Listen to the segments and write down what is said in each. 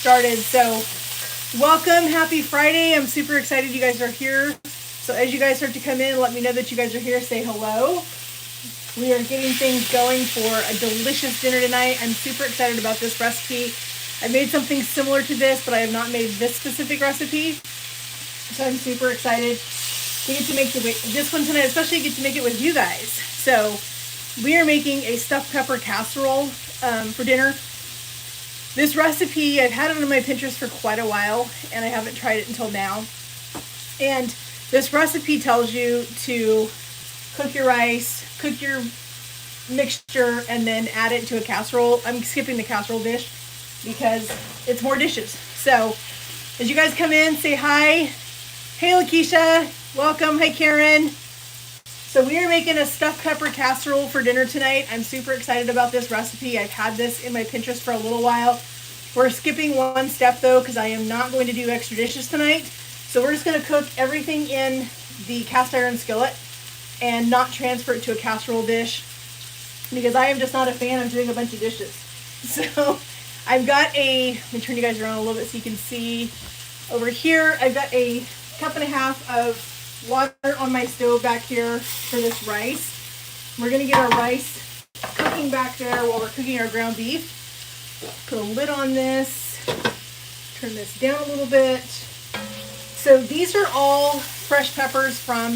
started. So welcome, happy Friday. I'm super excited you guys are here. So as you guys start to come in, let me know that you guys are here. Say hello. We are getting things going for a delicious dinner tonight. I'm super excited about this recipe. I made something similar to this, but I have not made this specific recipe. So I'm super excited to get to make this one tonight, especially get to make it with you guys. So we are making a stuffed pepper casserole for dinner. This recipe, I've had it on my Pinterest for quite a while, and I haven't tried it until now. And this recipe tells you to cook your rice, cook your mixture, and then add it to a casserole. I'm skipping the casserole dish because it's more dishes. So as you guys come in, say hi. Hey Lakeisha, welcome. Hey Karen. So we are making a stuffed pepper casserole for dinner tonight. I'm super excited about this recipe. I've had this in my Pinterest for a little while. We're skipping one step though, because I am not going to do extra dishes tonight. So we're just going to cook everything in the cast iron skillet and not transfer it to a casserole dish, because I am just not a fan of doing a bunch of dishes. So I've got let me turn you guys around a little bit so you can see over here. I've got a 1.5 cups of water on my stove back here for this rice. We're going to get our rice cooking back there while we're cooking our ground beef. Put a lid on this, turn this down a little bit. So these are all fresh peppers from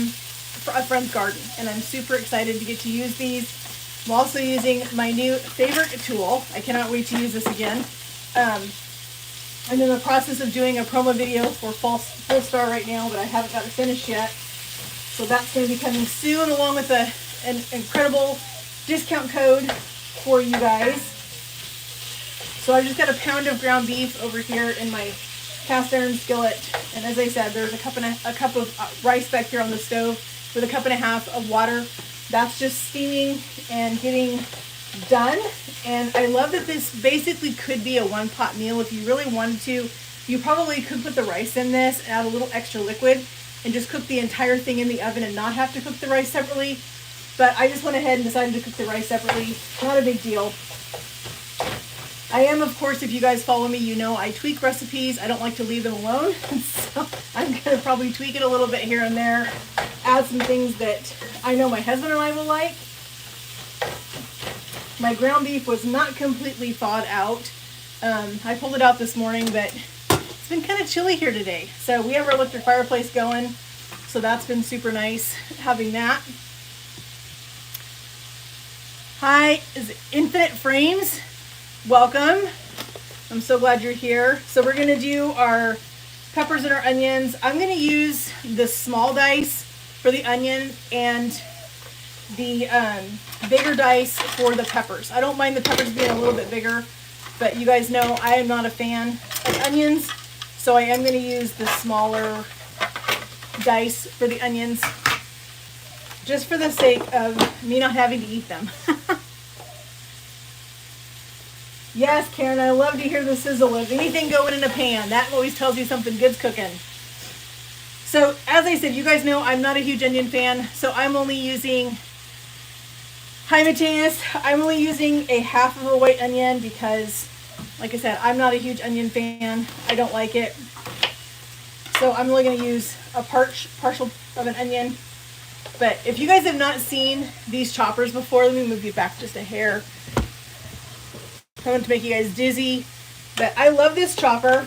a friend's garden, and I'm super excited to get to use these. I'm also using my new favorite tool. I cannot wait to use this again. I'm in the process of doing a promo video for Full Star right now, but I haven't got it finished yet. So that's going to be coming soon, along with an incredible discount code for you guys. So I've just got a pound of ground beef over here in my cast iron skillet. And as I said, there's a cup of rice back here on the stove with 1.5 cups of water. That's just steaming and getting done. And I love that this basically could be a one-pot meal. If you really wanted to, you probably could put the rice in this and add a little extra liquid and just cook the entire thing in the oven and not have to cook the rice separately. But I just went ahead and decided to cook the rice separately. Not a big deal. I am, of course, if you guys follow me, you know I tweak recipes. I don't like to leave them alone. So I'm going to probably tweak it a little bit here and there. Add some things that I know my husband and I will like. My ground beef was not completely thawed out. I pulled it out this morning, but it's been kind of chilly here today. So we have our electric fireplace going. So that's been super nice having that. Hi, is it Infinite Frames? Welcome. I'm so glad you're here. So we're going to do our peppers and our onions. I'm going to use the small dice for the onion and the bigger dice for the peppers. I don't mind the peppers being a little bit bigger, but you guys know I am not a fan of onions, so I am going to use the smaller dice for the onions, just for the sake of me not having to eat them. Yes, Karen, I love to hear the sizzle of anything going in a pan. That always tells you something good's cooking. So, as I said, you guys know I'm not a huge onion fan, so I'm only using, hi Mateus, I'm only using a 1/2 of a white onion because, like I said, I'm not a huge onion fan. I don't like it. So I'm only going to use a partial of an onion. But if you guys have not seen these choppers before, let me move you back just a hair. I want to make you guys dizzy, but I love this chopper,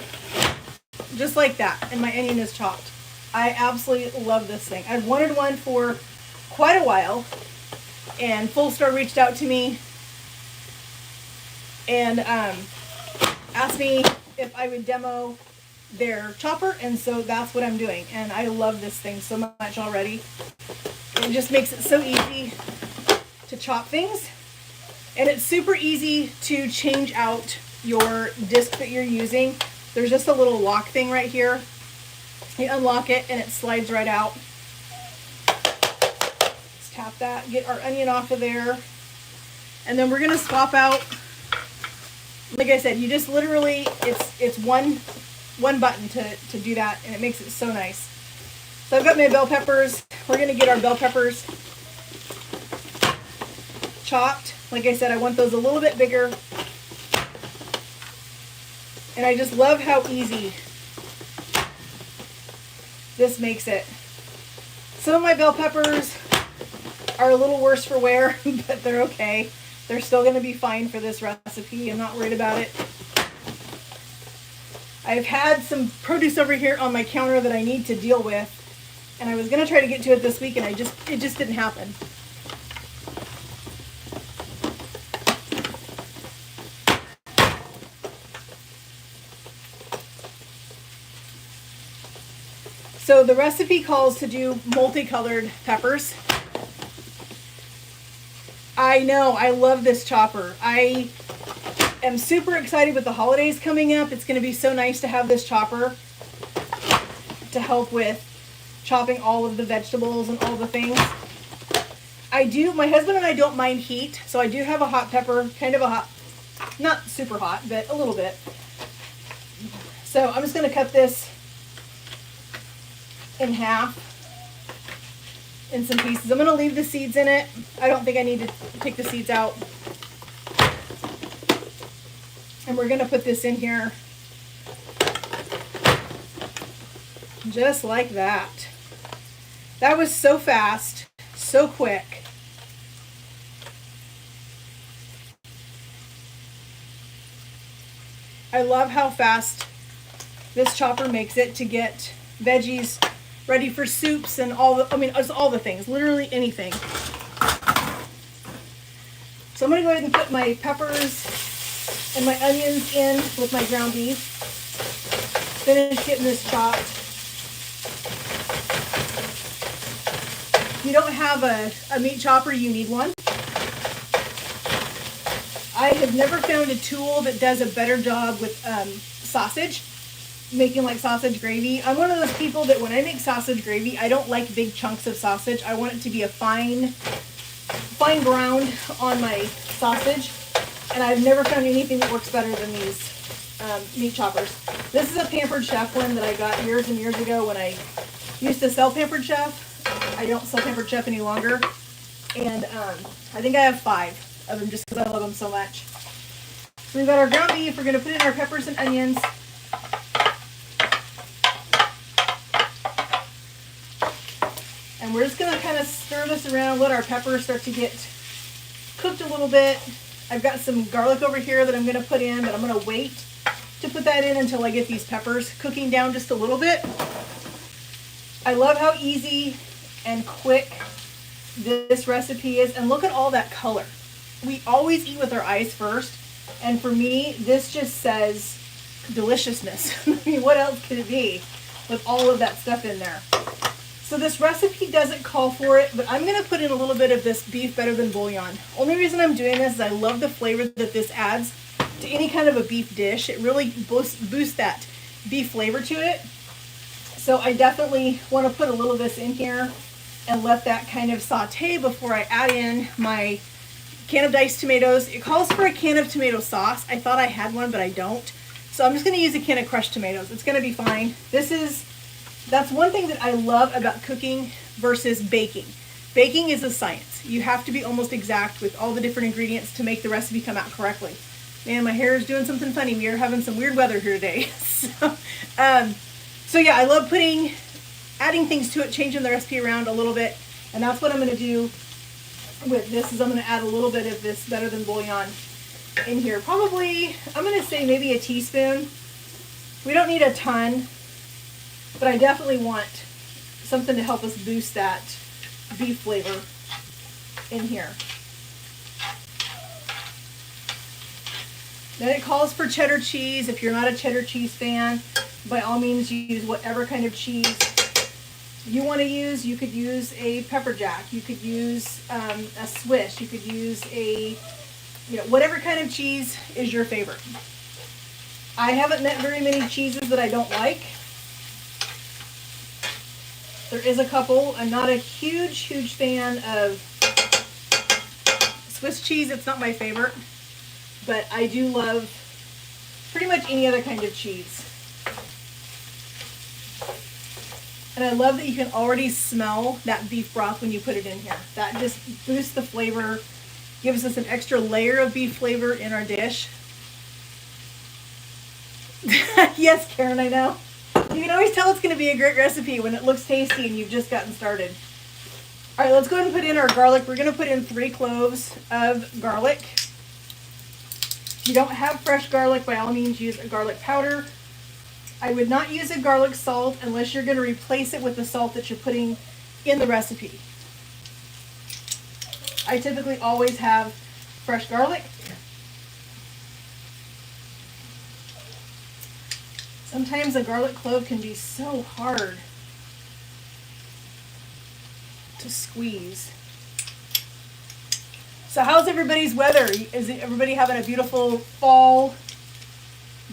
just like that, and my onion is chopped. I absolutely love this thing. I've wanted one for quite a while, and Full Star reached out to me and asked me if I would demo their chopper, and so that's what I'm doing. And I love this thing so much already. It just makes it so easy to chop things. And it's super easy to change out your disc that you're using. There's just a little lock thing right here. You unlock it and it slides right out. Let's tap that, get our onion off of there. And then we're gonna swap out, like I said, you just literally, it's one button to do that, and it makes it so nice. So I've got my bell peppers. We're gonna get our bell peppers chopped. Like I said, I want those a little bit bigger. And I just love how easy this makes it. Some of my bell peppers are a little worse for wear, but they're okay. They're still going to be fine for this recipe. I'm not worried about it. I've had some produce over here on my counter that I need to deal with, and I was going to try to get to it this week, and it just didn't happen. So the recipe calls to do multicolored peppers. I know, I love this chopper. I am super excited with the holidays coming up. It's going to be so nice to have this chopper to help with chopping all of the vegetables and all the things. My husband and I don't mind heat, so I do have a hot pepper, kind of a hot, not super hot, but a little bit. So I'm just going to cut this in half in some pieces. I'm going to leave the seeds in it. I don't think I need to take the seeds out. And we're going to put this in here just like that. That was so fast, so quick. I love how fast this chopper makes it to get veggies ready for soups and it's all the things, literally anything. So I'm going to go ahead and put my peppers and my onions in with my ground beef. Finish getting this chopped. If you don't have a meat chopper, you need one. I have never found a tool that does a better job with sausage, making like sausage gravy. I'm one of those people that when I make sausage gravy, I don't like big chunks of sausage. I want it to be a fine ground on my sausage. And I've never found anything that works better than these meat choppers. This is a Pampered Chef one that I got years and years ago when I used to sell Pampered Chef. I don't sell Pampered Chef any longer. And I think I have 5 of them just because I love them so much. So we've got our ground beef. We're going to put in our peppers and onions. And we're just going to kind of stir this around, let our peppers start to get cooked a little bit. I've got some garlic over here that I'm going to put in, but I'm going to wait to put that in until I get these peppers cooking down just a little bit. I love how easy and quick this recipe is, and look at all that color. We always eat with our eyes first, and for me, this just says deliciousness. I mean, what else could it be with all of that stuff in there? So this recipe doesn't call for it, but I'm going to put in a little bit of this beef better than bouillon. Only reason I'm doing this is I love the flavor that this adds to any kind of a beef dish. It really boosts that beef flavor to it. So I definitely want to put a little of this in here and let that kind of saute before I add in my can of diced tomatoes. It calls for a can of tomato sauce. I thought I had one, but I don't. So I'm just going to use a can of crushed tomatoes. It's going to be fine. That's one thing that I love about cooking versus baking. Baking is a science. You have to be almost exact with all the different ingredients to make the recipe come out correctly. Man, my hair is doing something funny. We are having some weird weather here today. So yeah, I love adding things to it, changing the recipe around a little bit. And that's what I'm going to do with this, is I'm going to add a little bit of this better than bouillon in here. Probably, I'm going to say maybe a teaspoon. We don't need a ton, but I definitely want something to help us boost that beef flavor in here. Then it calls for cheddar cheese. If you're not a cheddar cheese fan, by all means use whatever kind of cheese you want to use. You could use a pepper jack. You could use a Swiss. You could use whatever kind of cheese is your favorite. I haven't met very many cheeses that I don't like. There is a couple. I'm not a huge fan of Swiss cheese. It's not my favorite, but I do love pretty much any other kind of cheese. And I love that you can already smell that beef broth when you put it in here. That just boosts the flavor, gives us an extra layer of beef flavor in our dish. Yes, Karen, I know. You can always tell it's going to be a great recipe when it looks tasty and you've just gotten started. All right, let's go ahead and put in our garlic. We're going to put in 3 cloves of garlic. If you don't have fresh garlic, by all means use a garlic powder. I would not use a garlic salt unless you're going to replace it with the salt that you're putting in the recipe. I typically always have fresh garlic. Sometimes a garlic clove can be so hard to squeeze. So how's everybody's weather? Is everybody having a beautiful fall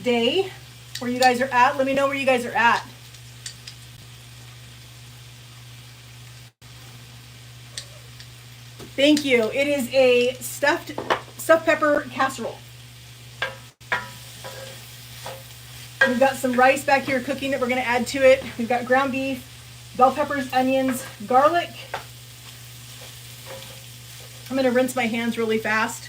day where you guys are at? Let me know where you guys are at. Thank you. It is a stuffed pepper casserole. We've got some rice back here cooking that we're going to add to it. We've got ground beef, bell peppers, onions, garlic. I'm going to rinse my hands really fast.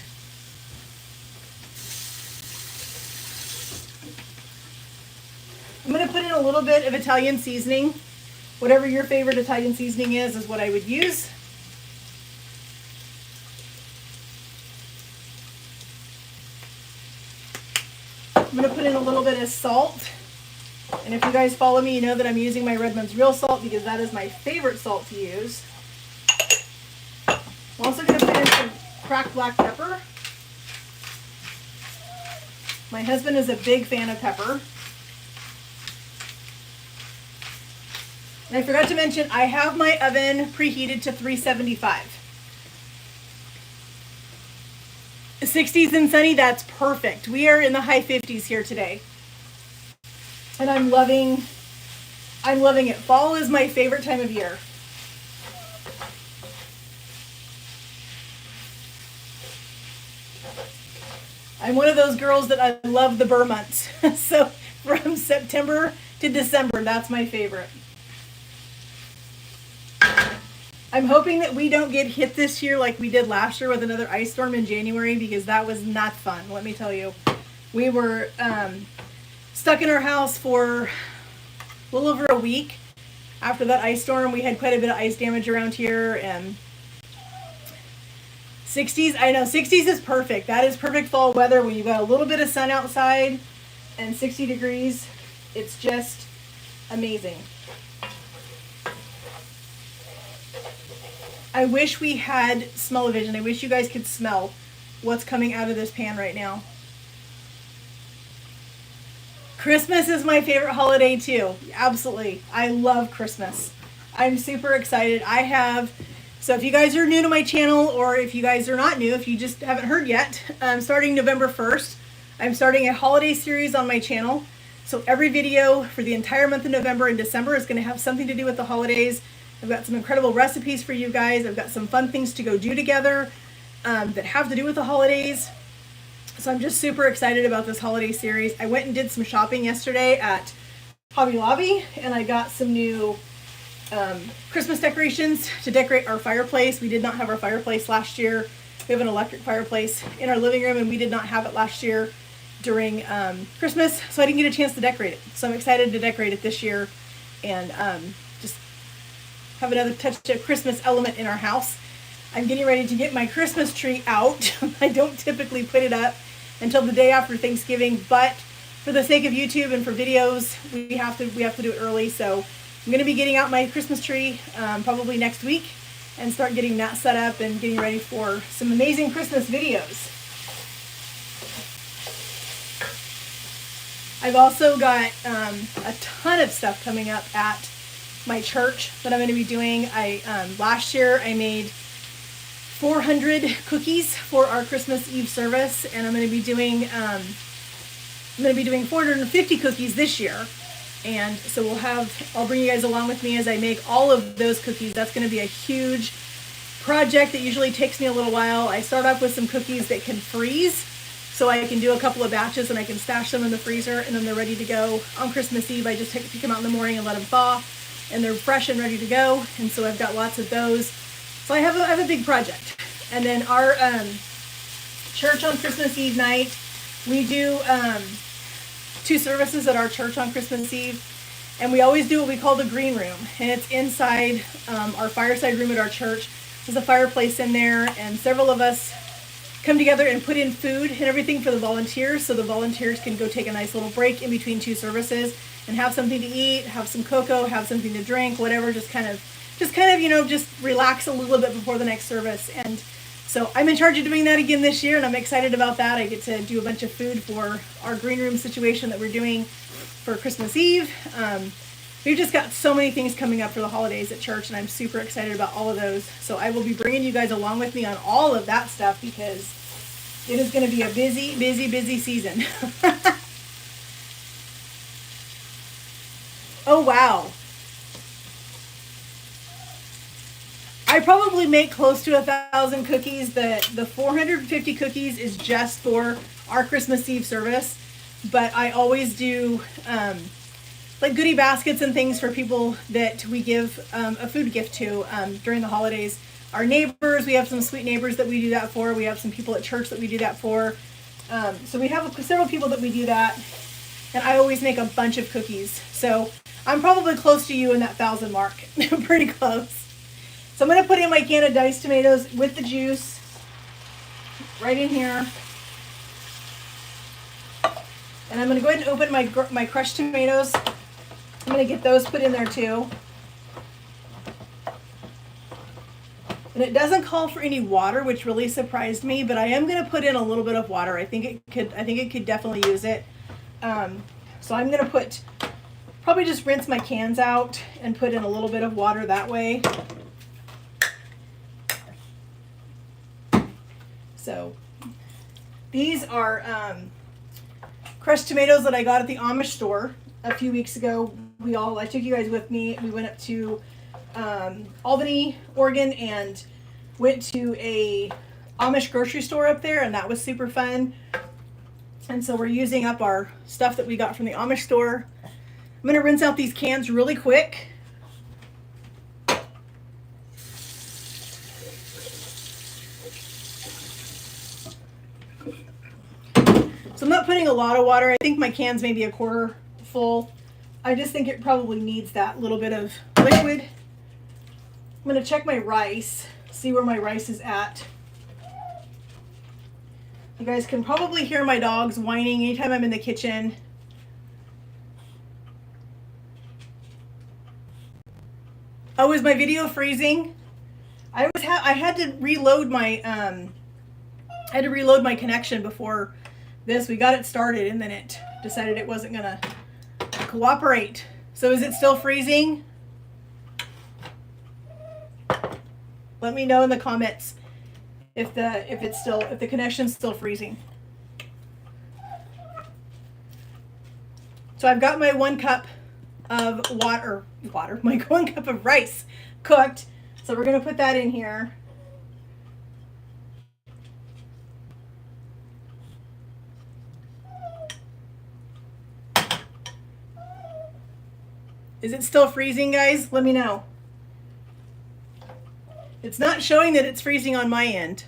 I'm going to put in a little bit of Italian seasoning. Whatever your favorite Italian seasoning is what I would use. I'm going to put in a little bit of salt. And if you guys follow me, you know that I'm using my Redmond's Real Salt because that is my favorite salt to use. I'm also going to put in some cracked black pepper. My husband is a big fan of pepper. And I forgot to mention, I have my oven preheated to 375. 60s and sunny, that's perfect. We are in the high 50s here today. And I'm loving it. Fall is my favorite time of year. I'm one of those girls that I love the burr months. So from September to December, that's my favorite. I'm hoping that we don't get hit this year like we did last year with another ice storm in January, because that was not fun, let me tell you. We were stuck in our house for a little over a week after that ice storm. We had quite a bit of ice damage around here, and 60s, I know 60s is perfect. That is perfect fall weather when you got a little bit of sun outside and 60 degrees. It's just amazing. I wish we had smell-o-vision. I wish you guys could smell what's coming out of this pan right now. Christmas is my favorite holiday too. Absolutely. I love Christmas. I'm super excited. So if you guys are new to my channel, or if you guys are not new, if you just haven't heard yet, starting November 1st, I'm starting a holiday series on my channel. So every video for the entire month of November and December is going to have something to do with the holidays. I've got some incredible recipes for you guys. I've got some fun things to go do together that have to do with the holidays. So I'm just super excited about this holiday series. I went and did some shopping yesterday at Hobby Lobby, and I got some new Christmas decorations to decorate our fireplace. We did not have our fireplace last year. We have an electric fireplace in our living room, and we did not have it last year during Christmas, so I didn't get a chance to decorate it. So I'm excited to decorate it this year and just have another touch of Christmas element in our house. I'm getting ready to get my Christmas tree out. I don't typically put it up until the day after Thanksgiving, but for the sake of YouTube and for videos, we have to do it early. So I'm going to be getting out my Christmas tree probably next week and start getting that set up and getting ready for some amazing Christmas videos. I've also got a ton of stuff coming up at my church that I'm going to be doing. Last year I made 400 cookies for our Christmas Eve service, and I'm going to be doing 450 cookies this year. And so I'll bring you guys along with me as I make all of those cookies. That's going to be a huge project that usually takes me a little while. I start off with some cookies that can freeze, so I can do a couple of batches and I can stash them in the freezer, and then they're ready to go on Christmas Eve. I just pick them out in the morning and let them thaw, and they're fresh and ready to go. And so I've got lots of those. So I have a big project. And then our church on Christmas Eve night, we do 2 services at our church on Christmas Eve. And we always do what we call the green room. And it's inside our fireside room at our church. There's a fireplace in there, and several of us come together and put in food and everything for the volunteers, so the volunteers can go take a nice little break in between 2 services and have something to eat, have some cocoa, have something to drink, whatever, just kind of, just relax a little bit before the next service. And so I'm in charge of doing that again this year, and I'm excited about that. I get to do a bunch of food for our green room situation that we're doing for Christmas Eve. We've just got so many things coming up for the holidays at church, and I'm super excited about all of those. So I will be bringing you guys along with me on all of that stuff, because it is going to be a busy, busy, busy season. Oh, wow. I probably make close to 1,000 cookies. The 450 cookies is just for our Christmas Eve service, but I always do like goodie baskets and things for people that we give a food gift to during the holidays. Our neighbors, we have some sweet neighbors that we do that for. We have some people at church that we do that for. So we have several people that we do that, and I always make a bunch of cookies. So I'm probably close to you in that 1,000 mark. Pretty close. So I'm going to put in my can of diced tomatoes with the juice right in here. And I'm going to go ahead and open my crushed tomatoes. I'm going to get those put in there too. And it doesn't call for any water, which really surprised me, but I am going to put in a little bit of water. I think it could definitely use it. So I'm going to probably just rinse my cans out and put in a little bit of water that way. So these are crushed tomatoes that I got at the Amish store a few weeks ago. I took you guys with me. We went up to Albany, Oregon, and went to a Amish grocery store up there, and that was super fun. And so we're using up our stuff that we got from the Amish store. I'm going to rinse out these cans really quick. So I'm not putting a lot of water. I think my can's maybe a quarter full. I just think it probably needs that little bit of liquid. I'm going to check my rice, see where my rice is at. You guys can probably hear my dogs whining anytime I'm in the kitchen. Oh, is my video freezing? I had to reload my connection before this. We got it started and then it decided it wasn't gonna cooperate. So is it still freezing? Let me know in the comments if the connection's still freezing. So I've got my 1 cup of my 1 cup of rice cooked. So we're gonna put that in here. Is it still freezing, guys? Let me know. It's not showing that it's freezing on my end.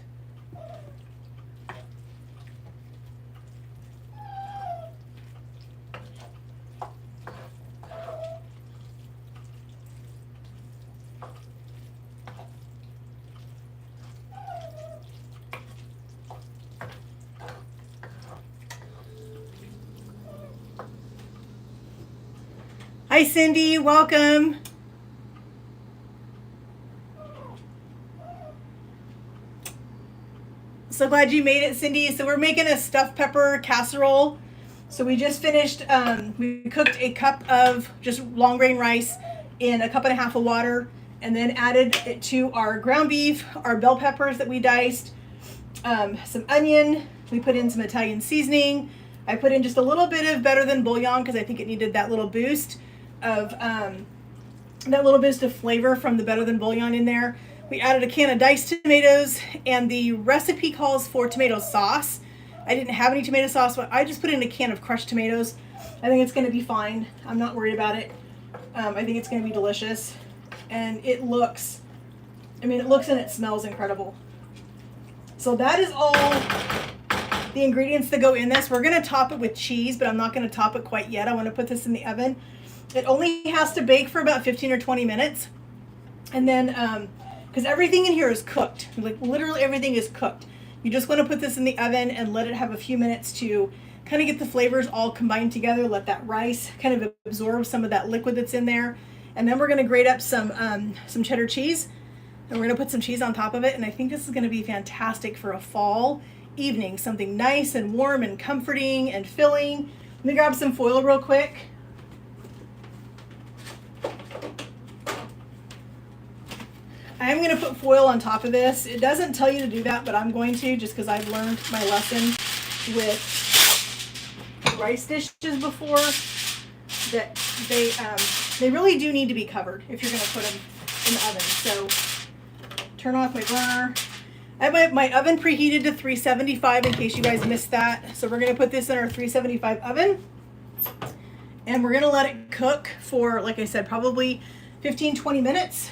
Hi, Cindy. Welcome. So glad you made it, Cindy. So we're making a stuffed pepper casserole. So we just finished, we cooked a cup of just long grain rice in a cup and a half of water, and then added it to our ground beef, our bell peppers that we diced, some onion. We put in some Italian seasoning. I put in just a little bit of better than bouillon because I think it needed that little boost of flavor from the better than bouillon in there. We added a can of diced tomatoes, and the recipe calls for tomato sauce. I didn't have any tomato sauce, but I just put in a can of crushed tomatoes. I think it's going to be fine. I'm not worried about it. I think it's going to be delicious, and it looks and it smells incredible. So that is all the ingredients that go in this. We're going to top it with cheese, but I'm not going to top it quite yet. I want to put this in the oven. It only has to bake for about 15 or 20 minutes. And then, because everything in here is cooked, like literally everything is cooked. You just want to put this in the oven and let it have a few minutes to kind of get the flavors all combined together. Let that rice kind of absorb some of that liquid that's in there. And then we're going to grate up some cheddar cheese, and we're going to put some cheese on top of it. And I think this is going to be fantastic for a fall evening, something nice and warm and comforting and filling. Let me grab some foil real quick. I'm going to put foil on top of this. It doesn't tell you to do that, but I'm going to, just because I've learned my lesson with rice dishes before, that they really do need to be covered if you're going to put them in the oven. So turn off my burner. I have my oven preheated to 375 in case you guys missed that. So we're going to put this in our 375 oven, and we're going to let it cook for, like I said, probably 15-20 minutes.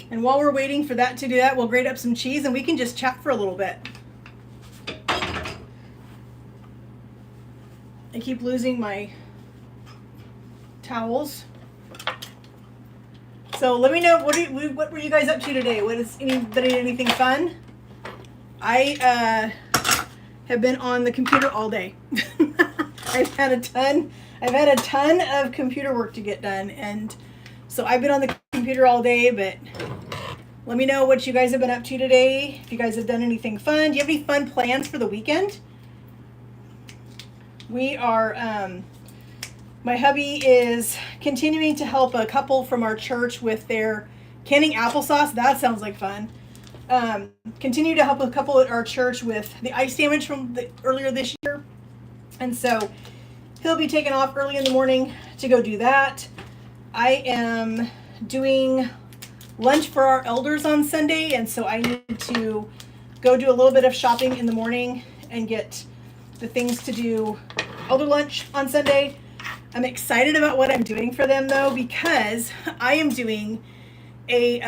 And while we're waiting for that to do that, we'll grate up some cheese and we can just chat for a little bit. I keep losing my towels. So let me know, what were you guys up to today? Anybody anything fun? I have been on the computer all day. I've had a ton of computer work to get done, and so I've been on the computer all day. But let me know what you guys have been up to today. If you guys have done anything fun. Do you have any fun plans for the weekend? We are, my hubby is continuing to help a couple from our church with their canning applesauce. That sounds like fun. Continue to help a couple at our church with the ice damage from earlier this year. And so he'll be taking off early in the morning to go do that. I am doing lunch for our elders on Sunday, and so I need to go do a little bit of shopping in the morning and get the things to do elder lunch on Sunday. I'm excited about what I'm doing for them though, because I am doing a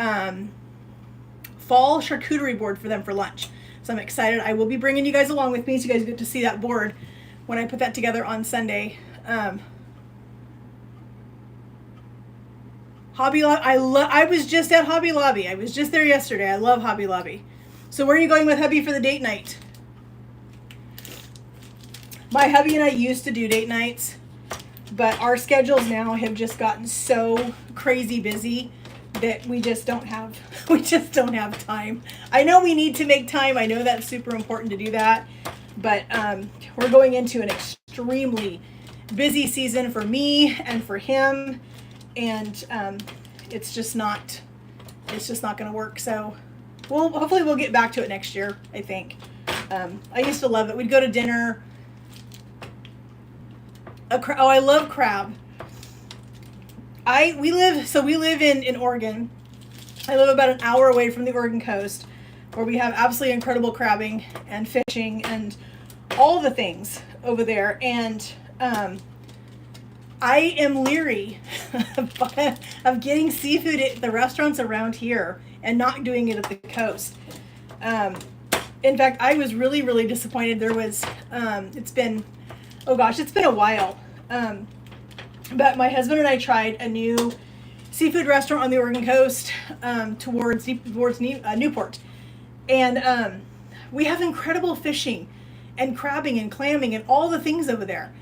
fall charcuterie board for them for lunch. So I'm excited. I will be bringing you guys along with me so you guys get to see that board when I put that together on Sunday. Hobby Lobby. I was just at Hobby Lobby. I was just there yesterday. I love Hobby Lobby. So where are you going with hubby for the date night? My hubby and I used to do date nights, but our schedules now have just gotten so crazy busy that we just don't have time. I know we need to make time. I know that's super important to do that, but we're going into an extremely busy season for me and for him, and it's just not going to work. So hopefully we'll get back to it next year, I think. I used to love it. We'd go to dinner. I love crab. We live in Oregon. I live about an hour away from the Oregon coast, where we have absolutely incredible crabbing and fishing and all the things over there. And I am leery of getting seafood at the restaurants around here and not doing it at the coast. In fact, I was really, really disappointed. There was, it's been a while. But my husband and I tried a new seafood restaurant on the Oregon coast, towards Newport. And we have incredible fishing and crabbing and clamming and all the things over there.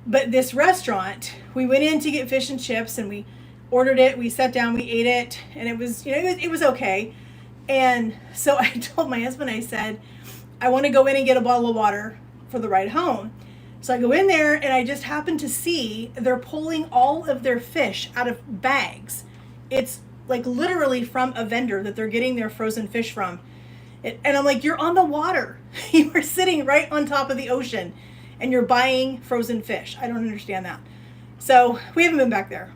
But this restaurant, we went in to get fish and chips, and we ordered it. We sat down, we ate it, and it was, it was okay. And so I told my husband, I said, I want to go in and get a bottle of water for the ride home. So I go in there, and I just happen to see they're pulling all of their fish out of bags. It's like literally from a vendor that they're getting their frozen fish from. And I'm like, you're on the water. You are sitting right on top of the ocean, and you're buying frozen fish. I don't understand that. So we haven't been back there.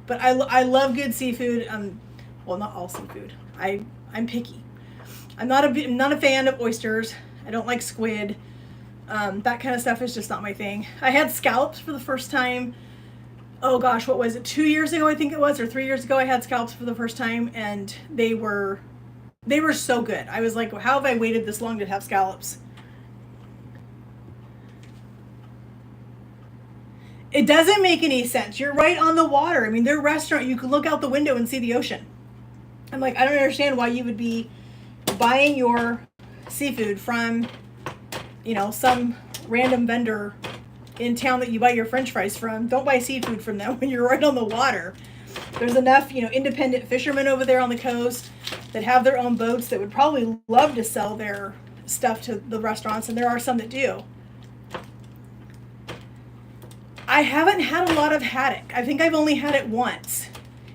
But I love good seafood. Well, not all seafood. I'm picky. I'm not a fan of oysters. I don't like squid. That kind of stuff is just not my thing. I had scallops for the first time oh gosh, what was it? 2 years ago, I think it was, or 3 years ago, I had scallops for the first time, and they were so good. I was like, how have I waited this long to have scallops? It doesn't make any sense. You're right on the water. I mean, their restaurant, you can look out the window and see the ocean. I'm like, I don't understand why you would be buying your seafood from, some random vendor in town that you buy your french fries from. Don't buy seafood from them when you're right on the water. There's enough, independent fishermen over there on the coast that have their own boats that would probably love to sell their stuff to the restaurants, and there are some that do. I haven't had a lot of haddock. I think I've only had it once.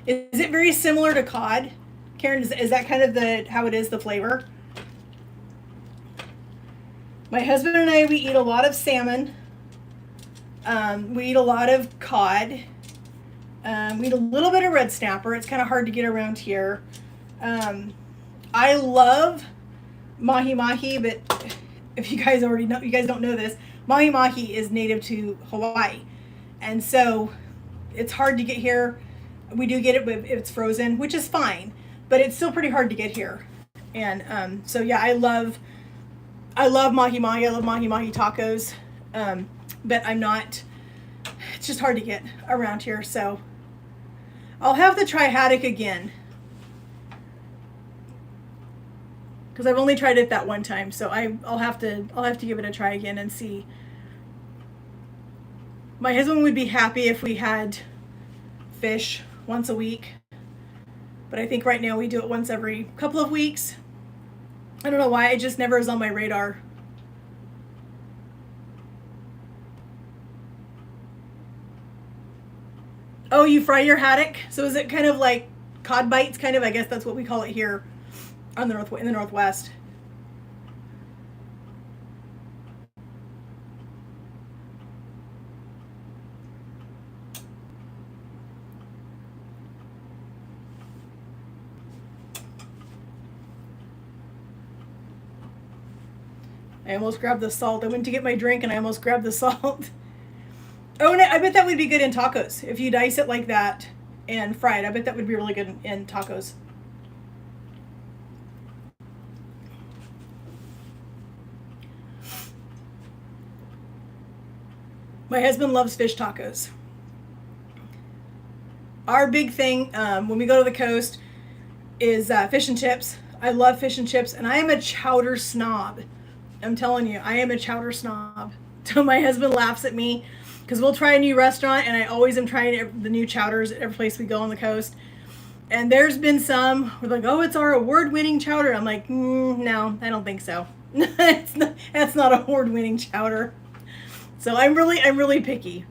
Is it very similar to cod? Karen, is that kind of how it is, the flavor? My husband and I, we eat a lot of salmon. We eat a lot of cod. We eat a little bit of red snapper. It's kind of hard to get around here. I love mahi-mahi, but if you guys already know, you guys don't know this, mahi-mahi is native to Hawaii. And so it's hard to get here. We do get it if it's frozen, which is fine, but it's still pretty hard to get here. And so yeah, I love mahi-mahi. I love mahi-mahi tacos. But it's just hard to get around here. So I'll have to try haddock again, because I've only tried it that one time. So I'll have to give it a try again and see. My husband would be happy if we had fish once a week, but I think right now we do it once every couple of weeks. I don't know why, it just never is on my radar. Oh, you fry your haddock? So is it kind of like cod bites, kind of? I guess that's what we call it here in the Northwest. I almost grabbed the salt. I went to get my drink and I almost grabbed the salt. Oh, and I bet that would be good in tacos. If you dice it like that and fry it, I bet that would be really good in tacos. My husband loves fish tacos. Our big thing when we go to the coast is fish and chips. I love fish and chips, and I am a chowder snob. I'm telling you, I am a chowder snob. So my husband laughs at me because we'll try a new restaurant, and I always am trying the new chowders at every place we go on the coast. And there's been some, we're like, oh, it's our award-winning chowder. I'm like, no, I don't think so. That's not award-winning chowder. So I'm really picky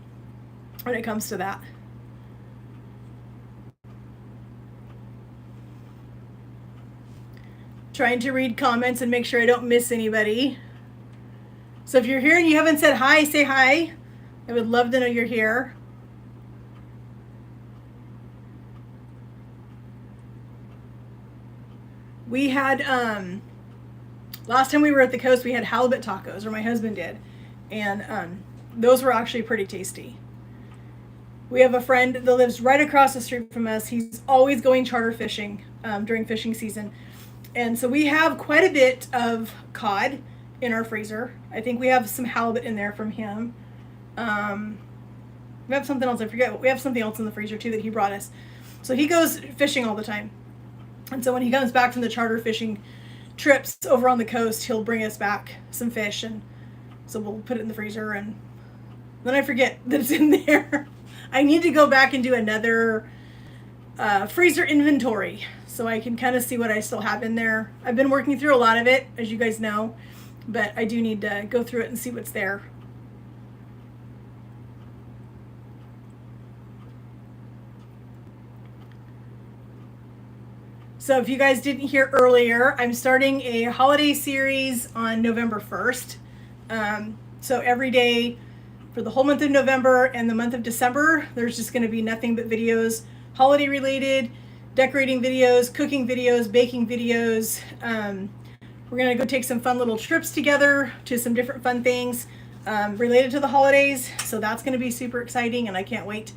when it comes to that. Trying to read comments and make sure I don't miss anybody. So if you're here and you haven't said hi, say hi. I would love to know you're here. We had, last time we were at the coast, we had halibut tacos, or my husband did. And those were actually pretty tasty. We have a friend that lives right across the street from us. He's always going charter fishing during fishing season. And so we have quite a bit of cod in our freezer. I think we have some halibut in there from him. We have something else, I forget. We have something else in the freezer too that he brought us. So he goes fishing all the time. And so when he comes back from the charter fishing trips over on the coast, he'll bring us back some fish. And so we'll put it in the freezer, and then I forget that it's in there. I need to go back and do another freezer inventory so I can kind of see what I still have in there. I've been working through a lot of it, as you guys know, but I do need to go through it and see what's there. So if you guys didn't hear earlier, I'm starting a holiday series on November 1st. So every day for the whole month of November and the month of December, there's just going to be nothing but videos, holiday related, decorating videos, cooking videos, baking videos. We're going to go take some fun little trips together to some different fun things related to the holidays. So that's going to be super exciting, and I can't wait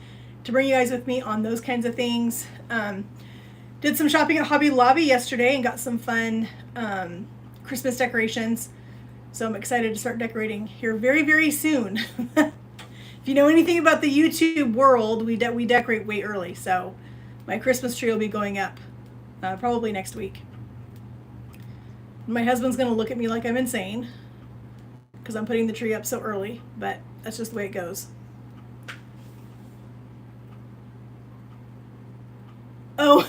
to bring you guys with me on those kinds of things. Did some shopping at Hobby Lobby yesterday and got some fun Christmas decorations. So I'm excited to start decorating here very, very soon. If you know anything about the YouTube world, we decorate way early. So my Christmas tree will be going up probably next week. My husband's going to look at me like I'm insane because I'm putting the tree up so early, but that's just the way it goes. Oh,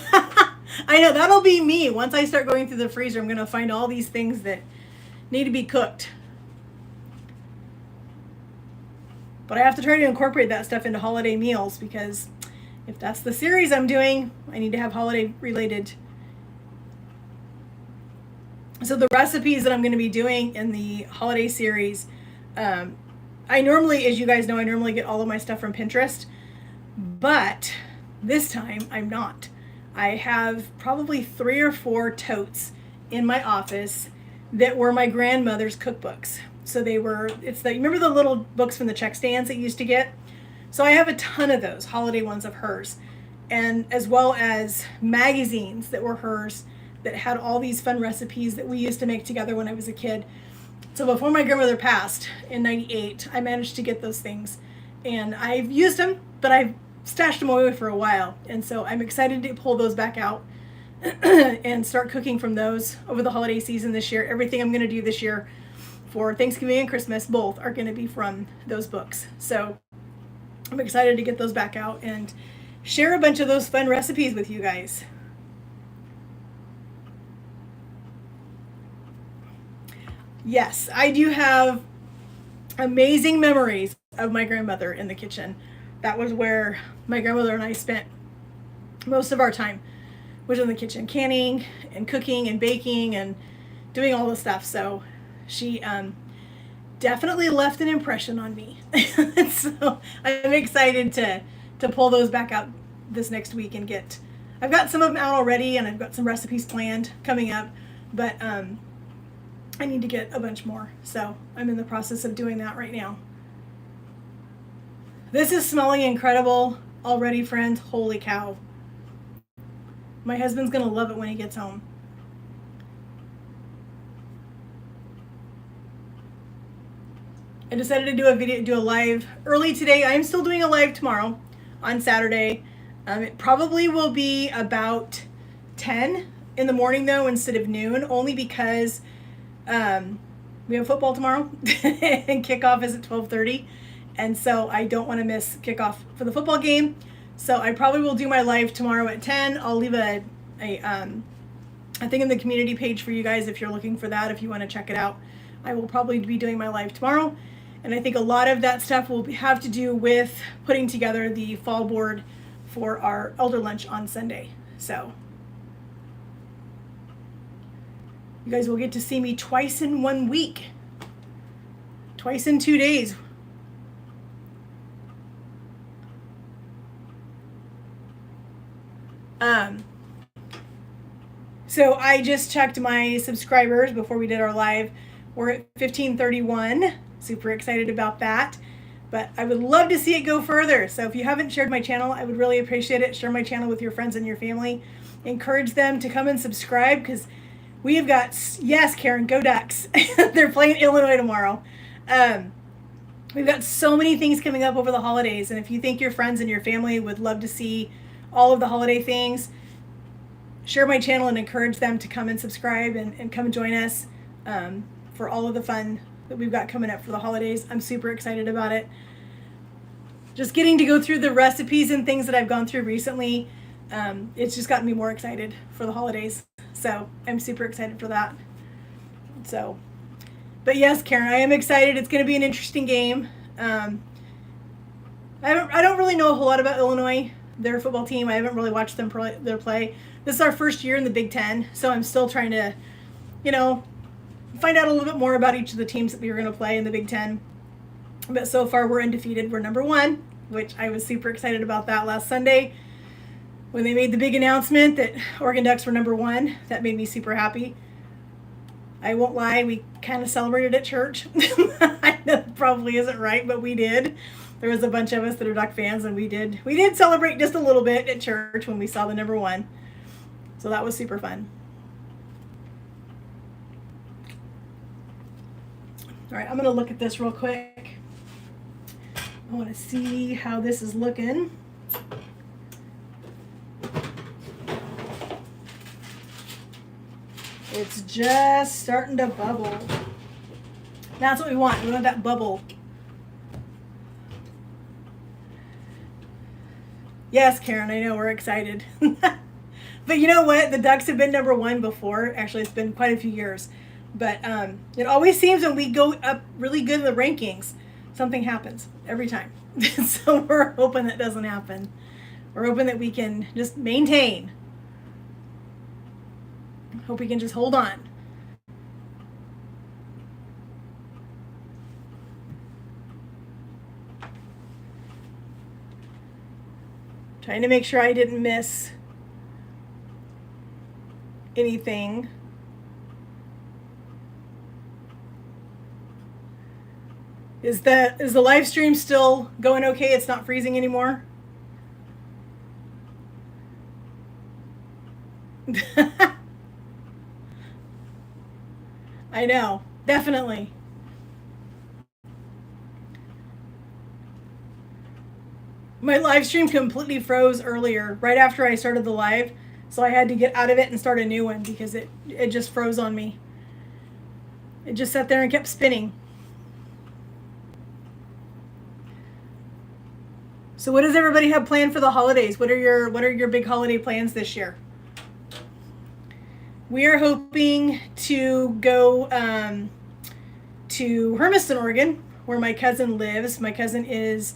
I know, that'll be me. Once I start going through the freezer, I'm going to find all these things that need to be cooked. But I have to try to incorporate that stuff into holiday meals because if that's the series I'm doing, I need to have holiday related. So the recipes that I'm going to be doing in the holiday series, I normally, as you guys know, I normally get all of my stuff from Pinterest, but this time I'm not. I have probably 3 or 4 totes in my office that were my grandmother's cookbooks. So they were, you remember the little books from the check stands that you used to get? So I have a ton of those holiday ones of hers, and as well as magazines that were hers that had all these fun recipes that we used to make together when I was a kid. So before my grandmother passed in 98, I managed to get those things, and I've used them, but I've stashed them away for a while, and so I'm excited to pull those back out and start cooking from those over the holiday season this year. Everything I'm going to do this year for Thanksgiving and Christmas, both are going to be from those books. So I'm excited to get those back out and share a bunch of those fun recipes with you guys. Yes, I do have amazing memories of my grandmother in the kitchen. That was where my grandmother and I spent most of our time, was in the kitchen, canning and cooking and baking and doing all the stuff. So she definitely left an impression on me. So I'm excited to pull those back out this next week and I've got some of them out already and I've got some recipes planned coming up, but I need to get a bunch more. So I'm in the process of doing that right now. This is smelling incredible already, friends. Holy cow. My husband's going to love it when he gets home. I decided to do a live early today. I'm still doing a live tomorrow on Saturday. It probably will be about 10 in the morning though, instead of noon, only because we have football tomorrow and kickoff is at 12:30. And so I don't want to miss kickoff for the football game. So I probably will do my live tomorrow at 10. I'll leave a thing in the community page for you guys if you're looking for that, if you want to check it out. I will probably be doing my live tomorrow. And I think a lot of that stuff will have to do with putting together the fall board for our elder lunch on Sunday. So you guys will get to see me twice in 1 week. Twice in 2 days. So I just checked my subscribers before we did our live. We're at 1531. Super excited about that. But I would love to see it go further. So if you haven't shared my channel, I would really appreciate it. Share my channel with your friends and your family. Encourage them to come and subscribe because we have got, yes, Karen, go Ducks. They're playing Illinois tomorrow. We've got so many things coming up over the holidays. And if you think your friends and your family would love to see all of the holiday things, share my channel and encourage them to come and subscribe and come and join us for all of the fun that we've got coming up for the holidays. I'm super excited about it. Just getting to go through the recipes and things that I've gone through recently, it's just gotten me more excited for the holidays. So I'm super excited for that. So, but yes, Karen, I am excited. It's going to be an interesting game. I don't really know a whole lot about Illinois, their football team. I haven't really watched them play. This is our first year in the Big Ten, so I'm still trying to, find out a little bit more about each of the teams that we were going to play in the Big Ten. But so far, we're undefeated. We're number 1, which I was super excited about that last Sunday when they made the big announcement that Oregon Ducks were number 1. That made me super happy. I won't lie, we kind of celebrated at church. I know it probably isn't right, but we did. there was a bunch of us that are duck fans, and we did celebrate just a little bit at church when we saw the number one. So that was super fun. All right, I'm going to look at this real quick. I want to see how this is looking. It's just starting to bubble. That's what we want. We want that bubble. Yes, Karen, I know, we're excited. But you know what? The Ducks have been number one before. Actually, it's been quite a few years. But it always seems when we go up really good in the rankings, something happens every time. So we're hoping that doesn't happen. We're hoping that we can just maintain. Hope we can just hold on. Trying to make sure I didn't miss anything. Is the live stream still going okay? It's not freezing anymore? I know, definitely. My live stream completely froze earlier, right after I started the live, so I had to get out of it and start a new one because it just froze on me. It just sat there and kept spinning. So what does everybody have planned for the holidays? What are your big holiday plans this year? We are hoping to go to Hermiston, Oregon, where my cousin lives. My cousin is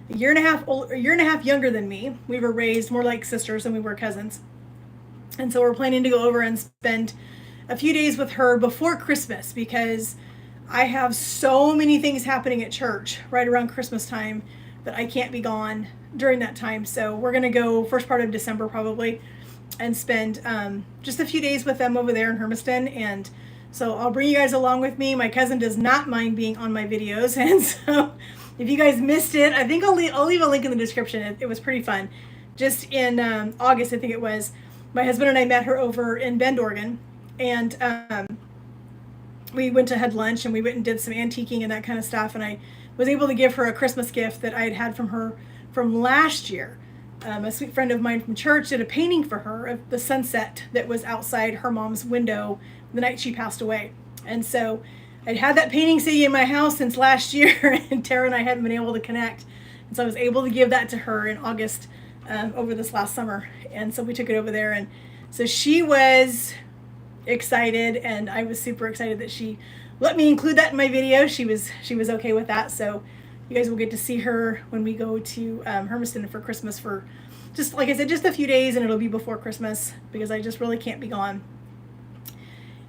a year and a half younger than me. We were raised more like sisters than we were cousins. And so we're planning to go over and spend a few days with her before Christmas because I have so many things happening at church right around Christmas time that I can't be gone during that time. So we're going to go first part of December probably and spend just a few days with them over there in Hermiston. And so I'll bring you guys along with me. My cousin does not mind being on my videos. And so if you guys missed it, I think I'll leave a link in the description. It was pretty fun. Just in August, I think it was, my husband and I met her over in Bend, Oregon. And we went to had lunch and we went and did some antiquing and that kind of stuff. And I was able to give her a Christmas gift that I had from her from last year. A sweet friend of mine from church did a painting for her of the sunset that was outside her mom's window the night she passed away. And so I'd had that painting sitting in my house since last year, and Tara and I hadn't been able to connect. And so I was able to give that to her in August over this last summer. And so we took it over there. And so she was excited, and I was super excited that she let me include that in my video. She was okay with that. So you guys will get to see her when we go to Hermiston for Christmas for, just like I said, just a few days, and it'll be before Christmas because I just really can't be gone.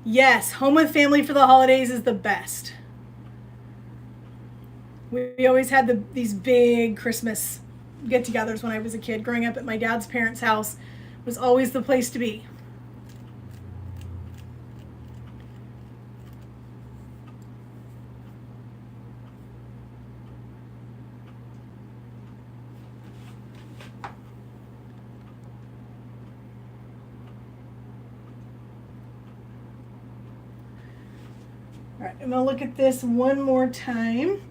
Yes, home with family for the holidays is the best. We always had these big Christmas get-togethers when I was a kid. Growing up at my dad's parents' house was always the place to be. All right, I'm gonna look at this one more time,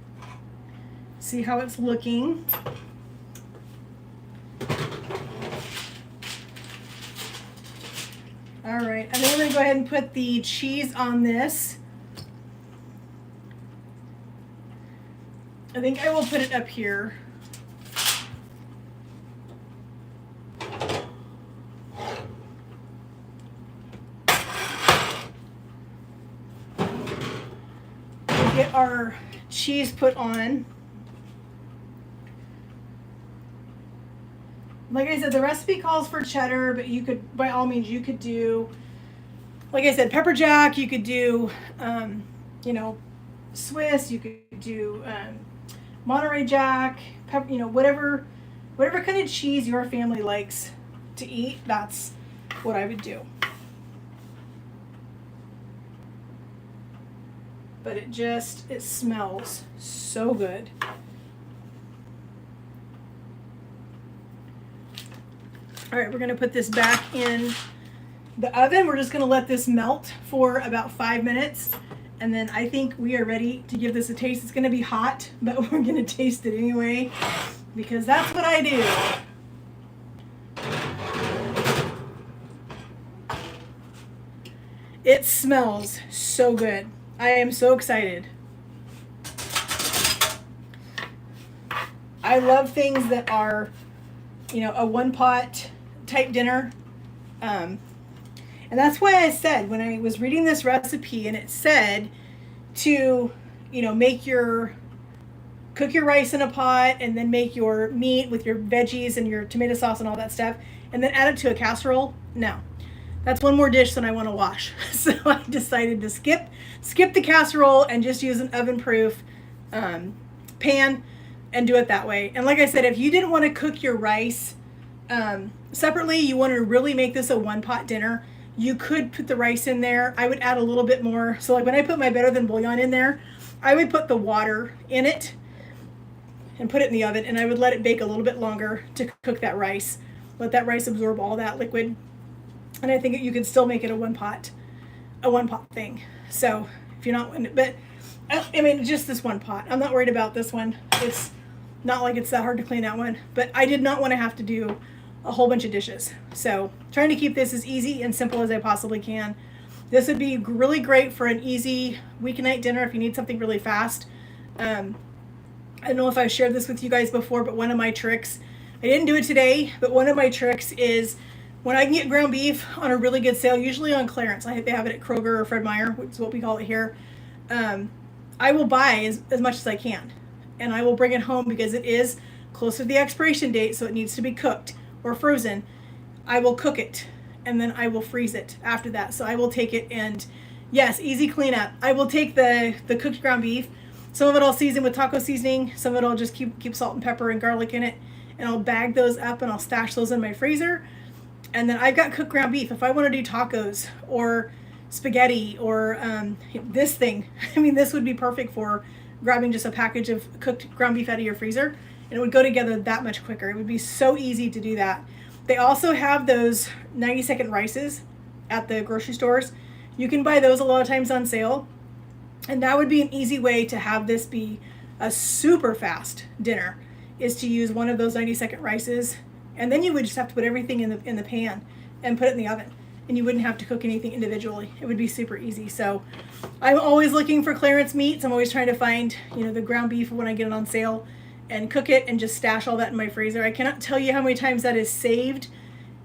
see how it's looking. All right, and then I'm gonna go ahead and put the cheese on this. I think I will put it up here. Get our cheese put on. Like I said, the recipe calls for cheddar, but you could, by all means, you could do, like I said, pepper jack. You could do, Swiss. You could do Monterey Jack. Whatever kind of cheese your family likes to eat. That's what I would do. But it smells so good. All right, we're gonna put this back in the oven. We're just gonna let this melt for about 5 minutes. And then I think we are ready to give this a taste. It's gonna be hot, but we're gonna taste it anyway, because that's what I do. It smells so good. I am so excited. I love things that are, you know, a one pot type dinner. And that's why I said when I was reading this recipe and it said to, you know, cook your rice in a pot and then make your meat with your veggies and your tomato sauce and all that stuff and then add it to a casserole. No, that's one more dish than I want to wash. So I decided to skip the casserole and just use an oven proof pan and do it that way. And like I said, if you didn't want to cook your rice separately, you wanted to really make this a one pot dinner, you could put the rice in there. I would add a little bit more. So like when I put my better than bouillon in there, I would put the water in it and put it in the oven, and I would let it bake a little bit longer to cook that rice. Let that rice absorb all that liquid. And I think you could still make it a one pot thing. So if you're not, but I mean, just this one pot. I'm not worried about this one. It's not like it's that hard to clean that one, but I did not want to have to do a whole bunch of dishes. So trying to keep this as easy and simple as I possibly can. This would be really great for an easy weeknight dinner if you need something really fast. I don't know if I've shared this with you guys before, but one of my tricks, I didn't do it today, but one of my tricks is when I can get ground beef on a really good sale, usually on clearance, they have it at Kroger or Fred Meyer, which is what we call it here. I will buy as much as I can, and I will bring it home because it is close to the expiration date, so it needs to be cooked or frozen. I will cook it and then I will freeze it after that. So I will take it and yes, easy cleanup. I will take the cooked ground beef. Some of it I'll season with taco seasoning. Some of it I'll just keep salt and pepper and garlic in it, and I'll bag those up and I'll stash those in my freezer. And then I've got cooked ground beef. If I want to do tacos or spaghetti or this thing, I mean, this would be perfect for grabbing just a package of cooked ground beef out of your freezer, and it would go together that much quicker. It would be so easy to do that. They also have those 90-second rices at the grocery stores. You can buy those a lot of times on sale, and that would be an easy way to have this be a super fast dinner, is to use one of those 90-second rices, and then you would just have to put everything in the pan and put it in the oven, and you wouldn't have to cook anything individually. It would be super easy. So I'm always looking for clearance meats. I'm always trying to find, you know, the ground beef when I get it on sale and cook it and just stash all that in my freezer. I cannot tell you how many times that has saved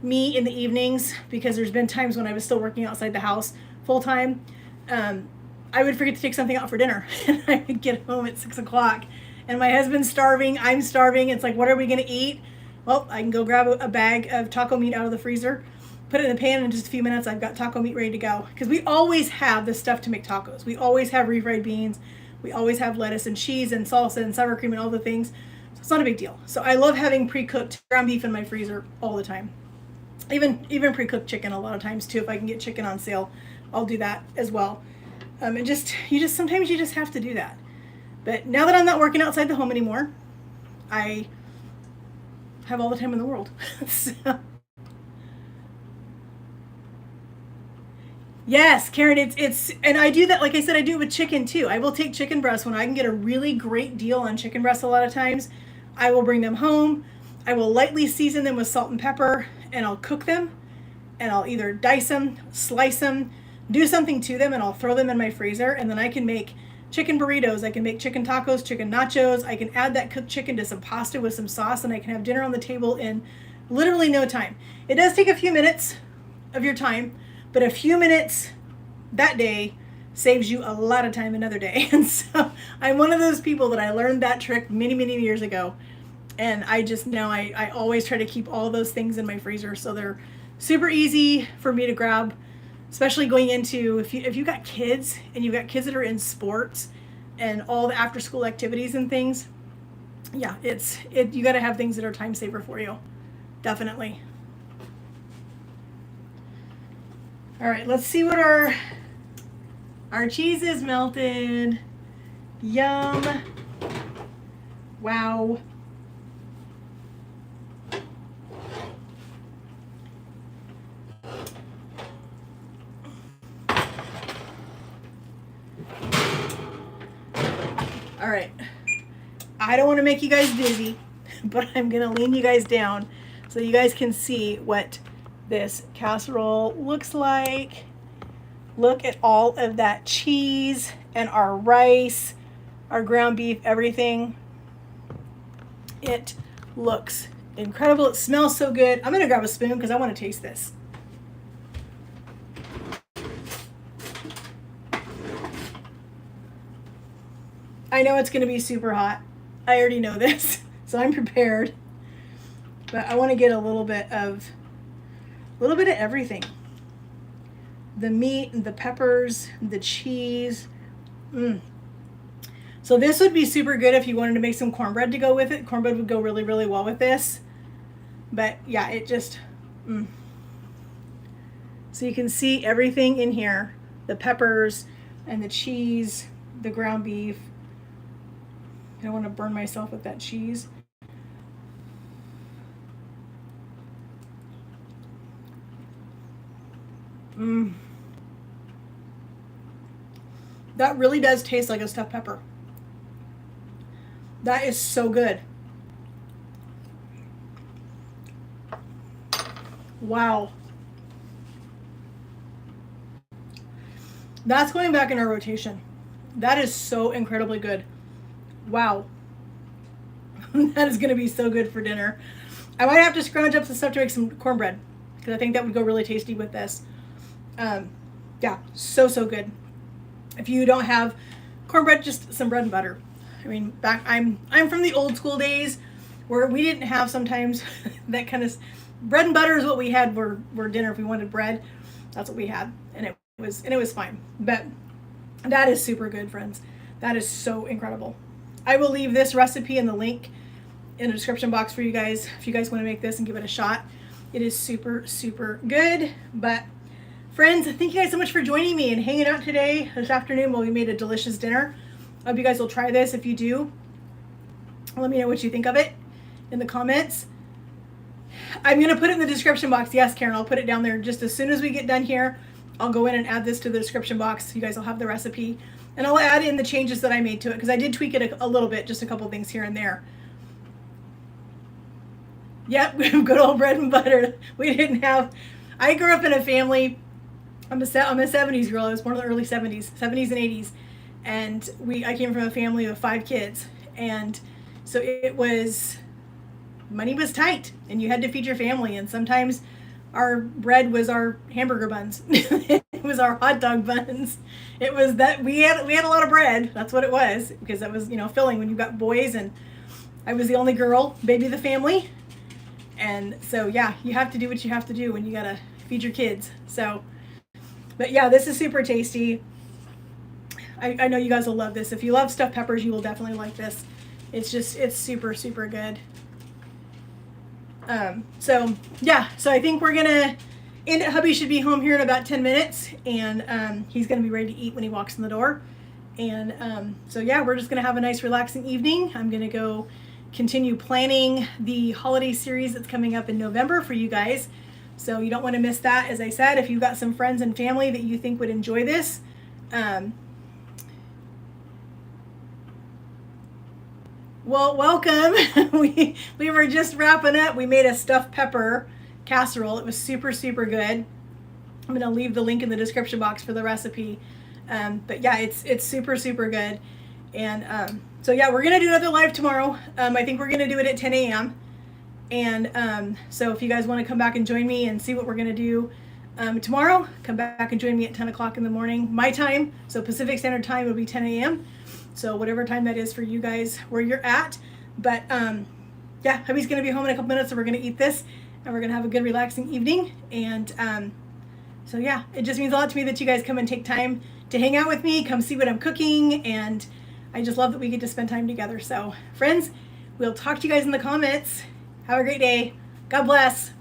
me in the evenings, because there's been times when I was still working outside the house full time. I would forget to take something out for dinner and I would get home at 6 o'clock and my husband's starving, I'm starving. It's like, what are we going to eat? Well, I can go grab a bag of taco meat out of the freezer, put it in the pan, and in just a few minutes I've got taco meat ready to go. Because we always have the stuff to make tacos. We always have refried beans. We always have lettuce and cheese and salsa and sour cream and all the things. So it's not a big deal. So I love having pre-cooked ground beef in my freezer all the time. Even pre-cooked chicken a lot of times too. If I can get chicken on sale, I'll do that as well. And sometimes you just have to do that. But now that I'm not working outside the home anymore, I have all the time in the world. So. Yes, Karen, it's and I do that, like I said, I do it with chicken too. I will take chicken breasts when I can get a really great deal on chicken breasts a lot of times. I will bring them home. I will lightly season them with salt and pepper, and I'll cook them, and I'll either dice them, slice them, do something to them, and I'll throw them in my freezer, and then I can make chicken burritos. I can make chicken tacos, chicken nachos. I can add that cooked chicken to some pasta with some sauce, and I can have dinner on the table in literally no time. It does take a few minutes of your time, but a few minutes that day saves you a lot of time another day. And so I'm one of those people that I learned that trick many, many years ago. And I just now I always try to keep all those things in my freezer, so they're super easy for me to grab, especially going into if you've got kids and you've got kids that are in sports and all the after school activities and things. Yeah, you got to have things that are time saver for you. Definitely. All right, let's see what our cheese is melted. Yum. Wow. All right. I don't want to make you guys dizzy, but I'm going to lean you guys down so you guys can see what this casserole looks like. Look at all of that cheese and our rice, our ground beef, everything. It looks incredible. It smells so good. I'm going to grab a spoon because I want to taste this. I know it's going to be super hot. I already know this, so I'm prepared. But I want to get a little bit of everything. The meat and the peppers, the cheese. So this would be super good if you wanted to make some cornbread to go with it. Cornbread would go really, really well with this. But yeah, it just, So you can see everything in here. The peppers and the cheese, the ground beef. I don't want to burn myself with that cheese. That really does taste like a stuffed pepper. That is so good. Wow. That's going back in our rotation. That is so incredibly good. Wow. That is going to be so good for dinner. I might have to scrounge up some stuff to make some cornbread because I think that would go really tasty with this. Yeah, so good. If you don't have cornbread, just some bread and butter. I mean, I'm from the old school days where we didn't have sometimes that kind of bread and butter is what we had for dinner. If we wanted bread, that's what we had, and it was fine. But that is super good, friends. That is so incredible. I will leave this recipe and the link in the description box for you guys if you guys want to make this and give it a shot. It is super good. But friends, thank you guys so much for joining me and hanging out this afternoon while we made a delicious dinner. I hope you guys will try this. If you do, let me know what you think of it in the comments. I'm going to put it in the description box. Yes, Karen, I'll put it down there just as soon as we get done here. I'll go in and add this to the description box. You guys will have the recipe. And I'll add in the changes that I made to it because I did tweak it a little bit, just a couple things here and there. Yep, good old bread and butter. We didn't have... I grew up in a family... I'm a 70s girl. I was born in the early 70s and 80s. And I came from a family of 5 kids. And so money was tight and you had to feed your family. And sometimes our bread was our hamburger buns. It was our hot dog buns. It was that we had a lot of bread. That's what it was, because that was, filling when you got boys, and I was the only girl, baby of the family. And so, yeah, you have to do what you have to do when you got to feed your kids. So, but yeah, this is super tasty. I know you guys will love this. If you love stuffed peppers, you will definitely like this. It's super good. So I think we're gonna end it. Hubby should be home here in about 10 minutes, and he's gonna be ready to eat when he walks in the door. And so yeah, we're just gonna have a nice relaxing evening. I'm gonna go continue planning the holiday series that's coming up in November for you guys, so you don't want to miss that. As I said, if you've got some friends and family that you think would enjoy this, well, welcome. we were just wrapping up. We made a stuffed pepper casserole. It was super good. I'm gonna leave the link in the description box for the recipe. But yeah, it's super good. And so yeah, we're gonna do another live tomorrow. I think we're gonna do it at 10 a.m. And so if you guys want to come back and join me and see what we're gonna do tomorrow, come back and join me at 10 o'clock in the morning, my time. So Pacific Standard Time will be 10 a.m. So whatever time that is for you guys where you're at. But yeah, hubby's gonna be home in a couple minutes, so we're gonna eat this and we're gonna have a good relaxing evening. And so yeah, it just means a lot to me that you guys come and take time to hang out with me, come see what I'm cooking, and I just love that we get to spend time together. So friends, we'll talk to you guys in the comments. Have a great day. God bless.